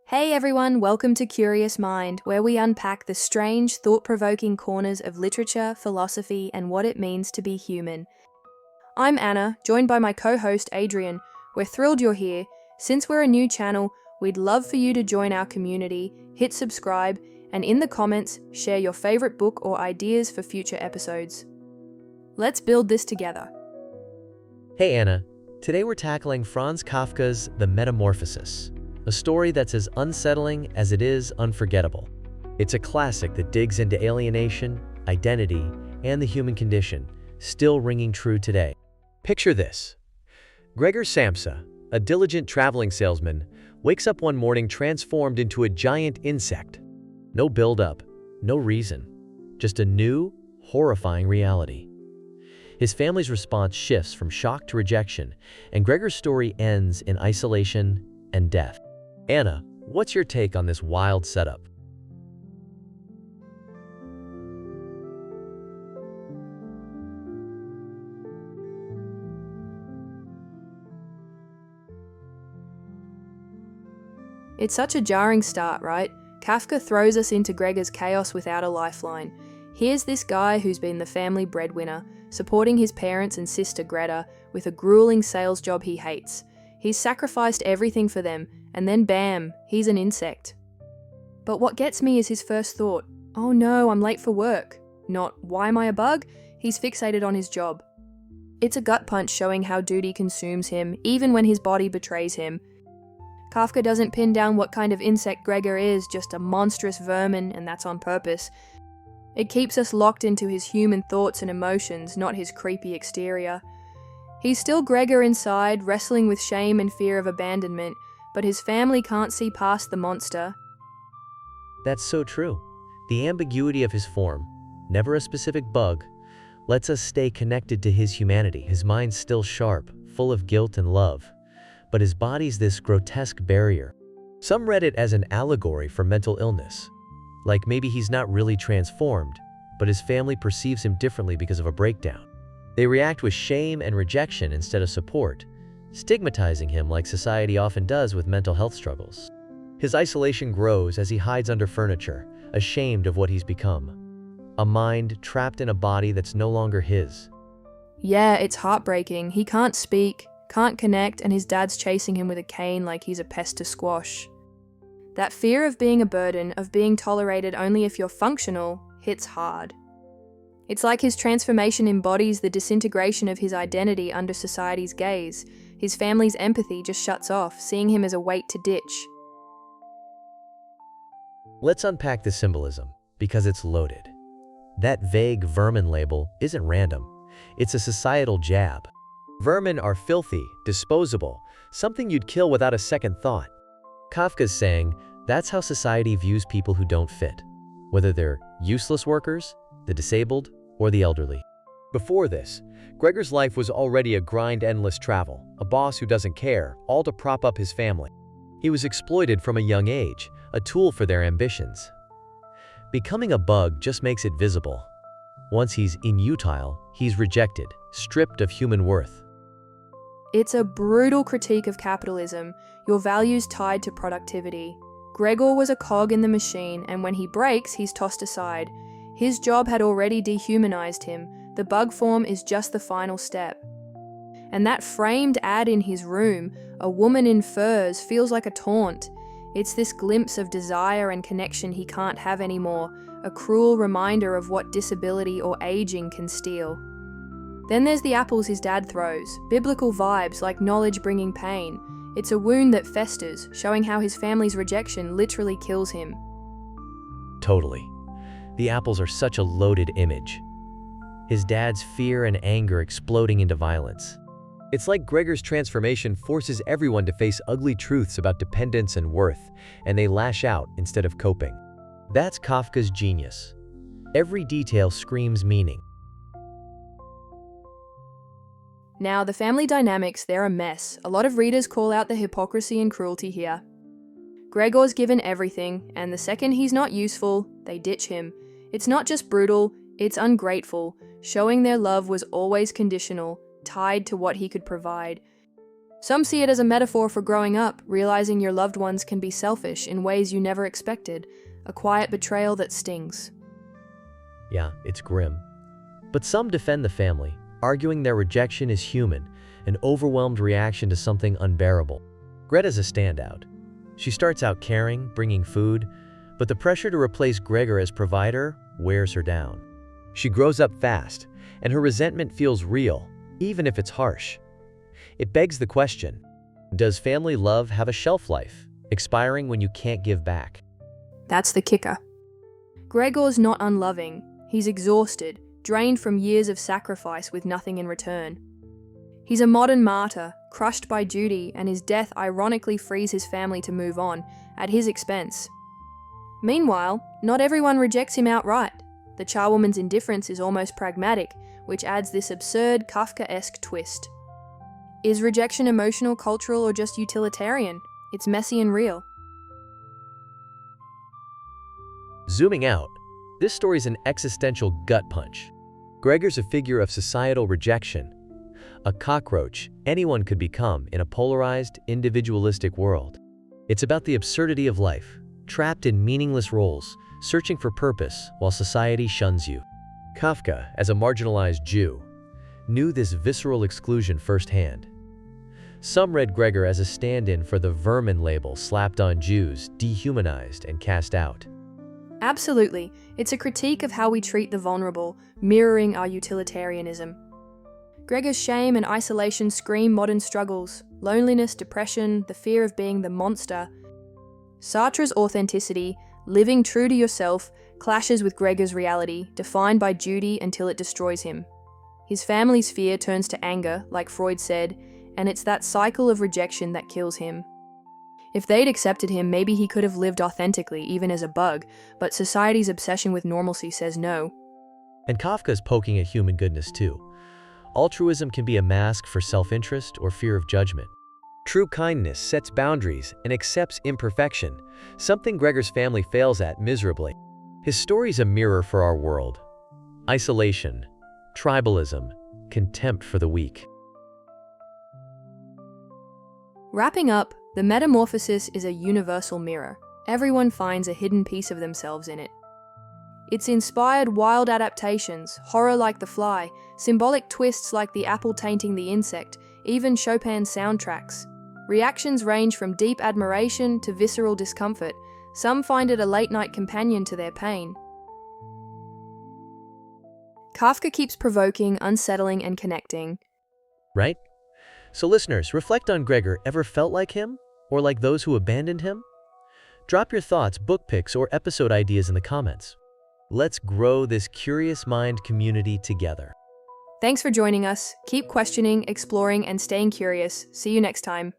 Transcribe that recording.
Hey everyone, welcome to Curious Mind, where we unpack the strange, thought-provoking corners of literature, philosophy, and what it means to be human. I'm Anna, joined by my co-host Adrian. We're thrilled you're here. Since we're a new channel, we'd love for you to join our community, hit subscribe, and in the comments, share your favorite book or ideas for future episodes. Let's build this together. Hey Anna, today we're tackling Franz Kafka's The Metamorphosis, a story that's as unsettling as it is unforgettable. It's a classic that digs into alienation, identity, and the human condition, still ringing true today. Picture this. Gregor Samsa, a diligent traveling salesman, wakes up one morning transformed into a giant insect. No build-up, no reason, just a new, horrifying reality. His family's response shifts from shock to rejection, and Gregor's story ends in isolation and death. Anna, what's your take on this wild setup? It's such a jarring start, right? Kafka throws us into Gregor's chaos without a lifeline. Here's this guy who's been the family breadwinner, supporting his parents and sister Greta with a grueling sales job he hates. He's sacrificed everything for them, and then bam, he's an insect. But what gets me is his first thought, oh no, I'm late for work. Not, why am I a bug? He's fixated on his job. It's a gut punch showing how duty consumes him, even when his body betrays him. Kafka doesn't pin down what kind of insect Gregor is, just a monstrous vermin, and that's on purpose. It keeps us locked into his human thoughts and emotions, not his creepy exterior. He's still Gregor inside, wrestling with shame and fear of abandonment, but his family can't see past the monster. That's so true. The ambiguity of his form, never a specific bug, lets us stay connected to his humanity. His mind's still sharp, full of guilt and love, but his body's this grotesque barrier. Some read it as an allegory for mental illness, like maybe he's not really transformed, but his family perceives him differently because of a breakdown. They react with shame and rejection instead of support, stigmatizing him like society often does with mental health struggles. His isolation grows as he hides under furniture, ashamed of what he's become. A mind trapped in a body that's no longer his. Yeah, it's heartbreaking. He can't speak, can't connect, and his dad's chasing him with a cane like he's a pest to squash. That fear of being a burden, of being tolerated only if you're functional, hits hard. It's like his transformation embodies the disintegration of his identity under society's gaze. His family's empathy just shuts off, seeing him as a weight to ditch. Let's unpack the symbolism, because it's loaded. That vague vermin label isn't random. It's a societal jab. Vermin are filthy, disposable, something you'd kill without a second thought. Kafka's saying that's how society views people who don't fit, whether they're useless workers, the disabled, or the elderly. Before this, Gregor's life was already a endless travel, a boss who doesn't care, all to prop up his family. He was exploited from a young age, a tool for their ambitions. Becoming a bug just makes it visible. Once he's inutile, he's rejected, stripped of human worth. It's a brutal critique of capitalism, your values tied to productivity. Gregor was a cog in the machine, and when he breaks, he's tossed aside. His job had already dehumanized him. The bug form is just the final step. And that framed ad in his room, a woman in furs, feels like a taunt. It's this glimpse of desire and connection he can't have anymore, a cruel reminder of what disability or aging can steal. Then there's the apples his dad throws, biblical vibes like knowledge bringing pain. It's a wound that festers, showing how his family's rejection literally kills him. Totally. The apples are such a loaded image. His dad's fear and anger exploding into violence. It's like Gregor's transformation forces everyone to face ugly truths about dependence and worth, and they lash out instead of coping. That's Kafka's genius. Every detail screams meaning. Now, the family dynamics, they're a mess. A lot of readers call out the hypocrisy and cruelty here. Gregor's given everything, and the second he's not useful, they ditch him. It's not just brutal, it's ungrateful, showing their love was always conditional, tied to what he could provide. Some see it as a metaphor for growing up, realizing your loved ones can be selfish in ways you never expected, a quiet betrayal that stings. Yeah, it's grim. But some defend the family, arguing their rejection is human, an overwhelmed reaction to something unbearable. Greta's a standout. She starts out caring, bringing food, but the pressure to replace Gregor as provider wears her down. She grows up fast, and her resentment feels real, even if it's harsh. It begs the question, does family love have a shelf life, expiring when you can't give back? That's the kicker. Gregor's not unloving. He's exhausted, drained from years of sacrifice with nothing in return. He's a modern martyr, crushed by duty, and his death ironically frees his family to move on, at his expense. Meanwhile, not everyone rejects him outright. The charwoman's indifference is almost pragmatic, which adds this absurd Kafka-esque twist. Is rejection emotional, cultural, or just utilitarian? It's messy and real. Zooming out, this story's an existential gut punch. Gregor's a figure of societal rejection, a cockroach anyone could become in a polarized, individualistic world. It's about the absurdity of life, trapped in meaningless roles, searching for purpose while society shuns you. Kafka, as a marginalized Jew, knew this visceral exclusion firsthand. Some read Gregor as a stand-in for the vermin label slapped on Jews, dehumanized and cast out. Absolutely. It's a critique of how we treat the vulnerable, mirroring our utilitarianism. Gregor's shame and isolation scream modern struggles, loneliness, depression, the fear of being the monster. Sartre's authenticity, living true to yourself, clashes with Gregor's reality, defined by duty until it destroys him. His family's fear turns to anger, like Freud said, and it's that cycle of rejection that kills him. If they'd accepted him, maybe he could have lived authentically, even as a bug, but society's obsession with normalcy says no. And Kafka's poking at human goodness too. Altruism can be a mask for self-interest or fear of judgment. True kindness sets boundaries and accepts imperfection, something Gregor's family fails at miserably. His story's a mirror for our world. Isolation, tribalism, contempt for the weak. Wrapping up, the Metamorphosis is a universal mirror. Everyone finds a hidden piece of themselves in it. It's inspired wild adaptations, horror like The Fly, symbolic twists like the apple tainting the insect, even Chopin's soundtracks. Reactions range from deep admiration to visceral discomfort. Some find it a late-night companion to their pain. Kafka keeps provoking, unsettling, and connecting. Right? So listeners, reflect on Gregor. Ever felt like him? Or like those who abandoned him? Drop your thoughts, book picks, or episode ideas in the comments. Let's grow this curious mind community together. Thanks for joining us. Keep questioning, exploring, and staying curious. See you next time.